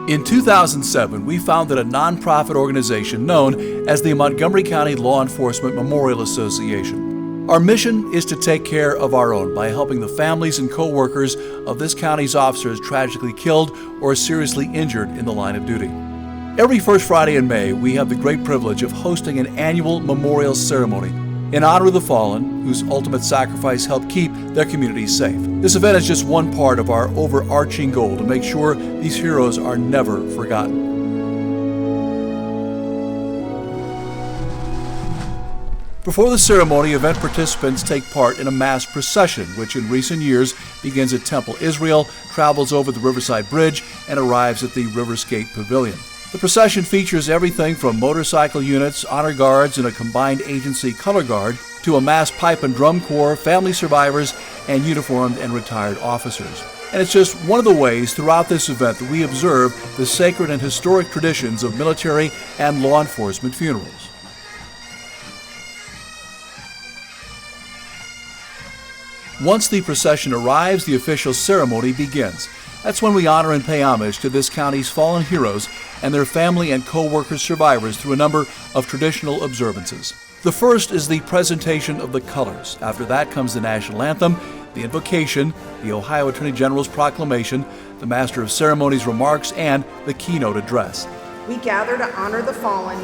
In 2007, we founded a nonprofit organization known as the Montgomery County Law Enforcement Memorial Association. Our mission is to take care of our own by helping the families and co-workers of this county's officers tragically killed or seriously injured in the line of duty. Every first Friday in May, we have the great privilege of hosting an annual memorial ceremony in honor of the fallen, whose ultimate sacrifice helped keep their communities safe. This event is just one part of our overarching goal to make sure these heroes are never forgotten. Before the ceremony, event participants take part in a mass procession, which in recent years begins at Temple, Israel, travels over the Riverside Bridge, and arrives at the Riverskate Pavilion. The procession features everything from motorcycle units, honor guards, and a combined agency color guard to a mass pipe and drum corps, family survivors, and uniformed and retired officers. And it's just one of the ways throughout this event that we observe the sacred and historic traditions of military and law enforcement funerals. Once the procession arrives, the official ceremony begins. That's when we honor and pay homage to this county's fallen heroes and their family and co-worker survivors through a number of traditional observances. The first is the presentation of the colors. After that comes the national anthem, the invocation, the Ohio Attorney General's proclamation, the Master of Ceremonies remarks, and the keynote address. We gather to honor the fallen.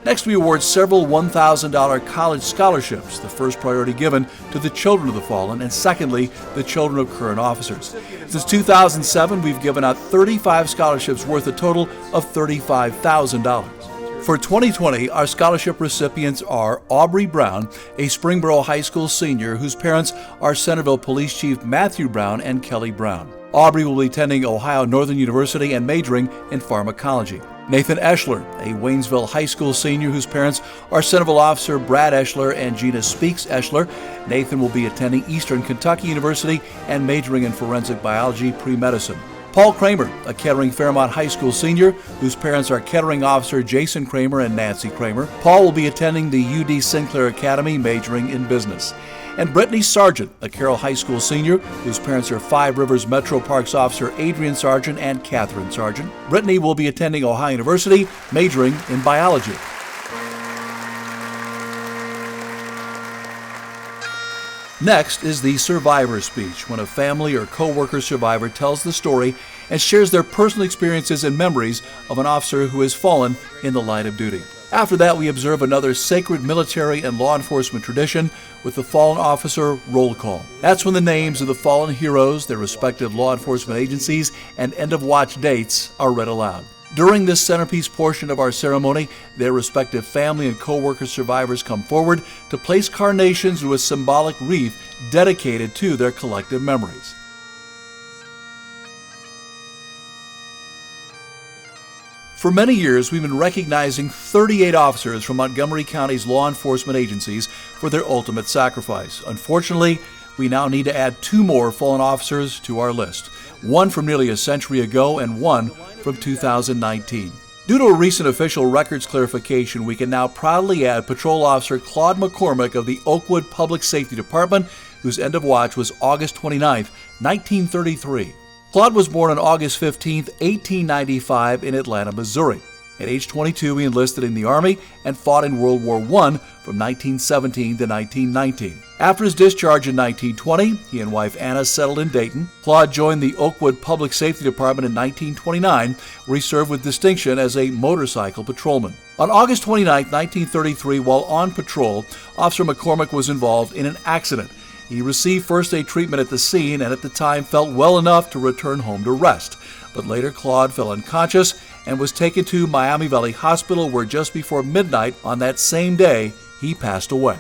Next, we award several $1,000 college scholarships, the first priority given to the children of the fallen, and secondly, the children of current officers. Since 2007, we've given out 35 scholarships worth a total of $35,000. For 2020, our scholarship recipients are Aubrey Brown, a Springboro High School senior whose parents are Centerville Police Chief Matthew Brown and Kelly Brown. Aubrey will be attending Ohio Northern University and majoring in pharmacology. Nathan Eschler, a Waynesville High School senior whose parents are Centerville officer Brad Eschler and Gina Speaks Eschler. Nathan will be attending Eastern Kentucky University and majoring in forensic biology pre-medicine. Paul Kramer, a Kettering Fairmont High School senior whose parents are Kettering officer Jason Kramer and Nancy Kramer. Paul will be attending the UD Sinclair Academy majoring in business. And Brittany Sargent, a Carroll High School senior whose parents are Five Rivers Metro Parks officer Adrian Sargent and Catherine Sargent. Brittany will be attending Ohio University, majoring in biology. Next is the survivor speech, when a family or co-worker survivor tells the story and shares their personal experiences and memories of an officer who has fallen in the line of duty. After that, we observe another sacred military and law enforcement tradition with the fallen officer roll call. That's when the names of the fallen heroes, their respective law enforcement agencies, and end-of-watch dates are read aloud. During this centerpiece portion of our ceremony, their respective family and co-worker survivors come forward to place carnations into a symbolic wreath dedicated to their collective memories. For many years, we've been recognizing 38 officers from Montgomery County's law enforcement agencies for their ultimate sacrifice. Unfortunately, we now need to add 2 more fallen officers to our list, one from nearly a century ago and one from 2019. Due to a recent official records clarification, we can now proudly add Patrol Officer Claude McCormick of the Oakwood Public Safety Department, whose end of watch was August 29, 1933. Claude was born on August 15, 1895 in Atlanta, Missouri. At age 22, he enlisted in the Army and fought in World War I from 1917 to 1919. After his discharge in 1920, he and wife Anna settled in Dayton. Claude joined the Oakwood Public Safety Department in 1929, where he served with distinction as a motorcycle patrolman. On August 29, 1933, while on patrol, Officer McCormick was involved in an accident. He received first aid treatment at the scene and at the time felt well enough to return home to rest. But later Claude fell unconscious and was taken to Miami Valley Hospital, where just before midnight on that same day, he passed away.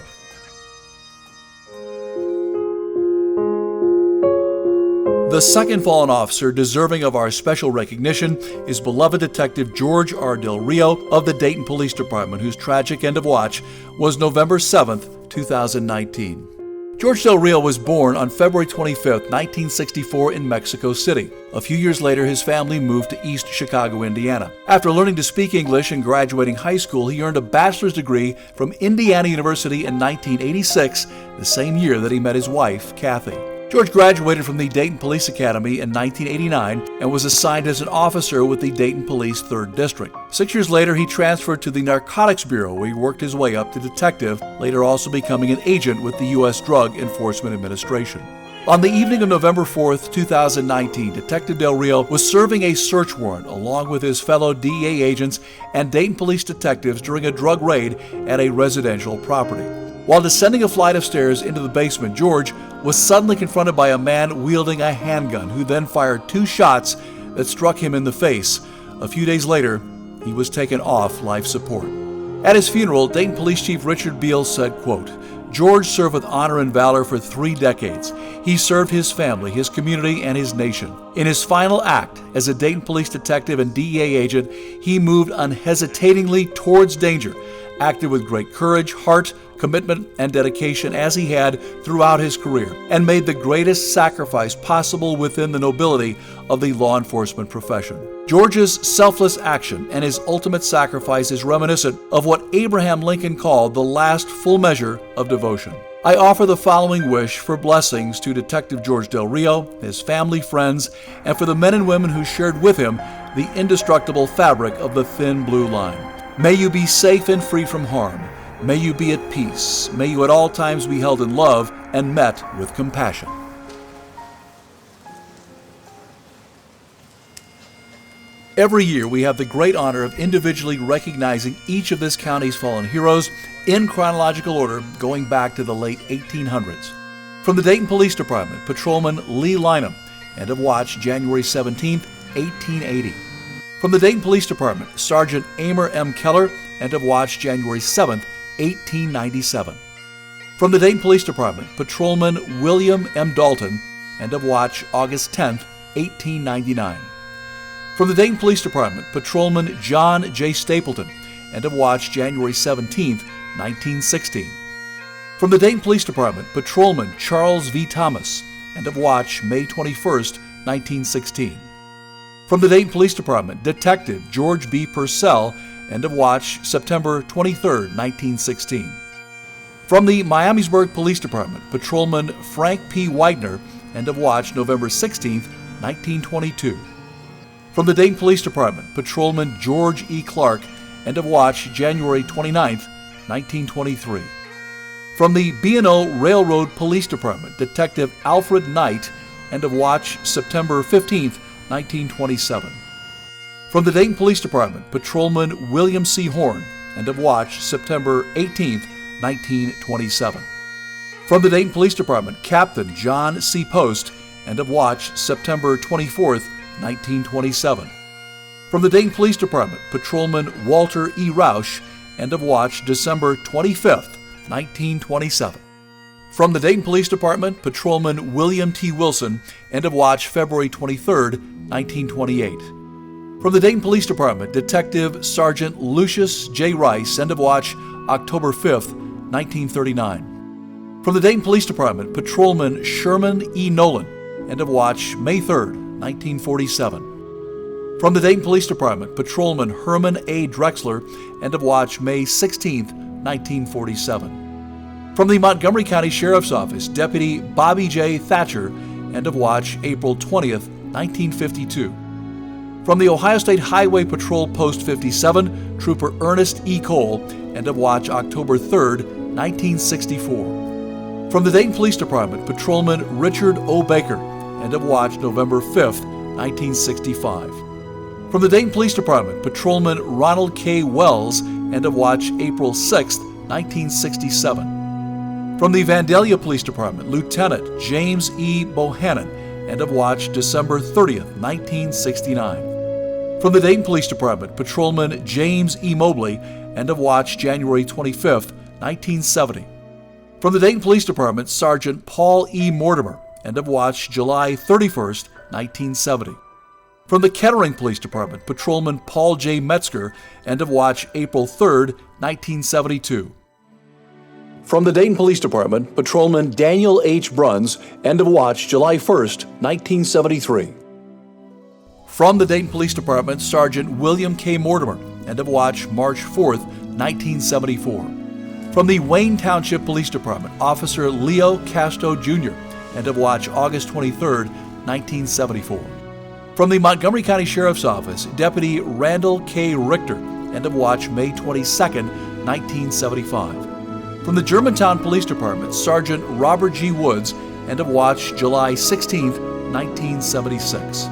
The second fallen officer deserving of our special recognition is beloved Detective George R. Del Rio of the Dayton Police Department, whose tragic end of watch was November 7, 2019. George Del Rio was born on February 25, 1964 in Mexico City. A few years later, his family moved to East Chicago, Indiana. After learning to speak English and graduating high school, he earned a bachelor's degree from Indiana University in 1986, the same year that he met his wife, Kathy. George graduated from the Dayton Police Academy in 1989 and was assigned as an officer with the Dayton Police 3rd District. 6 years later, he transferred to the Narcotics Bureau, where he worked his way up to detective, later also becoming an agent with the U.S. Drug Enforcement Administration. On the evening of November 4th, 2019, Detective Del Rio was serving a search warrant along with his fellow DEA agents and Dayton police detectives during a drug raid at a residential property. While descending a flight of stairs into the basement, George was suddenly confronted by a man wielding a handgun who then fired 2 shots that struck him in the face. A few days later, he was taken off life support. At his funeral, Dayton Police Chief Richard Beal said, quote, "George served with honor and valor for 3 decades. He served his family, his community, and his nation. In his final act as a Dayton police detective and DEA agent, he moved unhesitatingly towards danger, acted with great courage, heart, commitment, and dedication as he had throughout his career, and made the greatest sacrifice possible within the nobility of the law enforcement profession. George's selfless action and his ultimate sacrifice is reminiscent of what Abraham Lincoln called the last full measure of devotion. I offer the following wish for blessings to Detective George Del Rio, his family, friends, and for the men and women who shared with him the indestructible fabric of the thin blue line. May you be safe and free from harm. May you be at peace. May you at all times be held in love and met with compassion." Every year, we have the great honor of individually recognizing each of this county's fallen heroes in chronological order going back to the late 1800s. From the Dayton Police Department, Patrolman Lee Lynham, end of watch January 17, 1880. From the Dayton Police Department, Sergeant Amer M. Keller, end of watch January 7, 1897. From the Dayton Police Department, Patrolman William M. Dalton, end of watch August 10, 1899. From the Dayton Police Department, Patrolman John J. Stapleton, end of watch January 17, 1916. From the Dayton Police Department, Patrolman Charles V. Thomas, end of watch May 21, 1916. From the Dayton Police Department, Detective George B. Purcell, end of watch September 23, 1916. From the Miamisburg Police Department, Patrolman Frank P. Widener, end of watch November 16, 1922. From the Dayton Police Department, Patrolman George E. Clark, end of watch January 29, 1923. From the B&O Railroad Police Department, Detective Alfred Knight, end of watch September 15, 1927. From the Dayton Police Department, Patrolman William C. Horn, end of watch September 18, 1927. From the Dayton Police Department, Captain John C. Post, end of watch September 24, 1927. From the Dayton Police Department, Patrolman Walter E. Roush, end of watch December 25, 1927. From the Dayton Police Department, Patrolman William T. Wilson, end of watch February 23, 1928. From the Dayton Police Department, Detective Sergeant Lucius J. Rice, end of watch October 5, 1939. From the Dayton Police Department, Patrolman Sherman E. Nolan, end of watch May 3, 1947. From the Dayton Police Department, Patrolman Herman A. Drexler, end of watch May 16, 1947. From the Montgomery County Sheriff's Office, Deputy Bobby J. Thatcher, end of watch April 20, 1952. From the Ohio State Highway Patrol Post 57, Trooper Ernest E. Cole, end of watch October 3, 1964. From the Dayton Police Department, Patrolman Richard O. Baker, end of watch November 5, 1965. From the Dayton Police Department, Patrolman Ronald K. Wells, end of watch April 6, 1967. From the Vandalia Police Department, Lieutenant James E. Bohannon, end of watch December 30, 1969. From the Dayton Police Department, Patrolman James E. Mobley, end of watch January 25, 1970. From the Dayton Police Department, Sergeant Paul E. Mortimer, end of watch July 31, 1970. From the Kettering Police Department, Patrolman Paul J. Metzger, end of watch April 3, 1972. From the Dayton Police Department, Patrolman Daniel H. Bruns, end of watch July 1, 1973. From the Dayton Police Department, Sergeant William K. Mortimer, end of watch March 4, 1974. From the Wayne Township Police Department, Officer Leo Casto Jr., end of watch August 23, 1974. From the Montgomery County Sheriff's Office, Deputy Randall K. Richter, end of watch May 22, 1975. From the Germantown Police Department, Sergeant Robert G. Woods, end of watch July 16, 1976.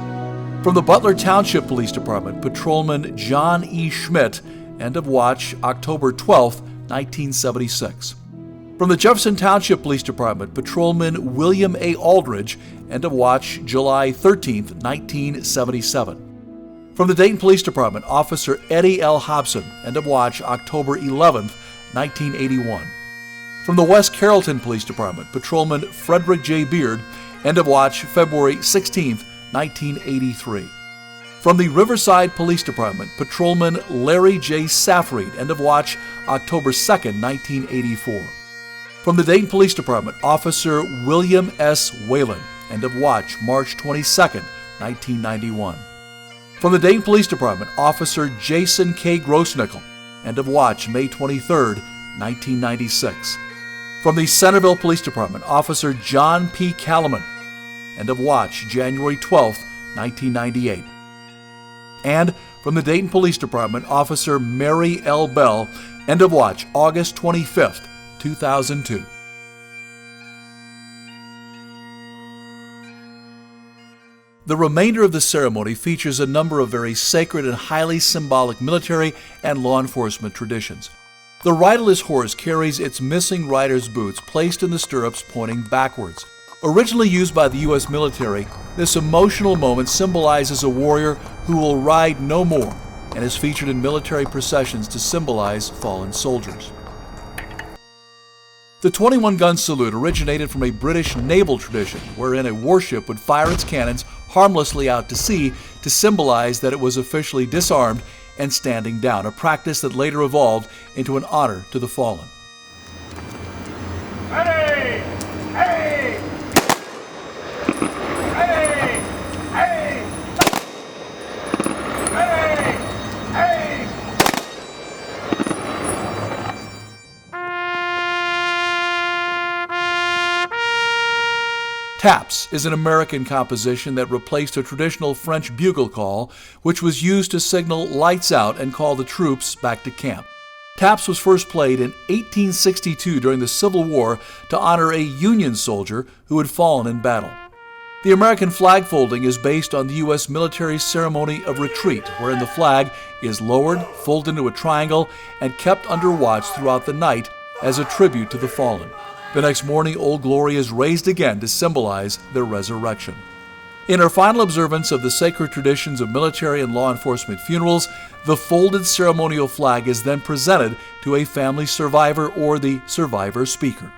From the Butler Township Police Department, Patrolman John E. Schmidt, end of watch October 12, 1976. From the Jefferson Township Police Department, Patrolman William A. Aldridge, end of watch July 13, 1977. From the Dayton Police Department, Officer Eddie L. Hobson, end of watch October 11, 1981. From the West Carrollton Police Department, Patrolman Frederick J. Beard, end of watch February 16, 1983. From the Riverside Police Department, Patrolman Larry J. Safried, end of watch October 2, 1984. From the Dayton Police Department, Officer William S. Whalen, end of watch March 22, 1991. From the Dayton Police Department, Officer Jason K. Grossnickel, end of watch May 23, 1996. From the Centerville Police Department, Officer John P. Kalaman, end of watch January 12, 1998. And from the Dayton Police Department, Officer Mary L. Bell, end of watch August 25, 2002. The remainder of the ceremony features a number of very sacred and highly symbolic military and law enforcement traditions. The riderless horse carries its missing rider's boots placed in the stirrups pointing backwards. Originally used by the U.S. military, this emotional moment symbolizes a warrior who will ride no more and is featured in military processions to symbolize fallen soldiers. The 21-gun salute originated from a British naval tradition wherein a warship would fire its cannons harmlessly out to sea to symbolize that it was officially disarmed and standing down, a practice that later evolved into an honor to the fallen. Ready! Hey! Ready! Hey! Ready! Hey! Taps is an American composition that replaced a traditional French bugle call, which was used to signal lights out and call the troops back to camp. Taps was first played in 1862 during the Civil War to honor a Union soldier who had fallen in battle. The American flag folding is based on the U.S. military ceremony of retreat, wherein the flag is lowered, folded into a triangle, and kept under watch throughout the night as a tribute to the fallen. The next morning, Old Glory is raised again to symbolize their resurrection. In our final observance of the sacred traditions of military and law enforcement funerals, the folded ceremonial flag is then presented to a family survivor or the survivor speaker.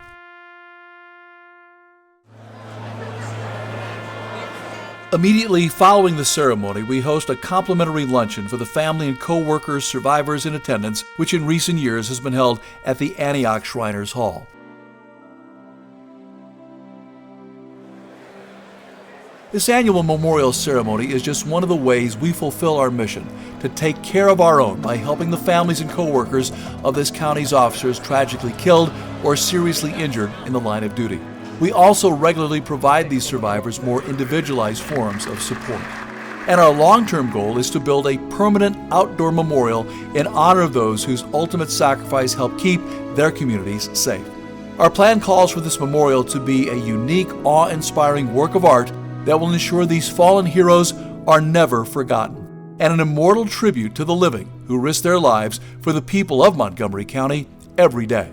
Immediately following the ceremony, we host a complimentary luncheon for the family and co-workers, survivors in attendance, which in recent years has been held at the Antioch Shriners Hall. This annual memorial ceremony is just one of the ways we fulfill our mission to take care of our own by helping the families and co-workers of this county's officers tragically killed or seriously injured in the line of duty. We also regularly provide these survivors more individualized forms of support. And our long-term goal is to build a permanent outdoor memorial in honor of those whose ultimate sacrifice helped keep their communities safe. Our plan calls for this memorial to be a unique, awe-inspiring work of art that will ensure these fallen heroes are never forgotten, and an immortal tribute to the living who risk their lives for the people of Montgomery County every day.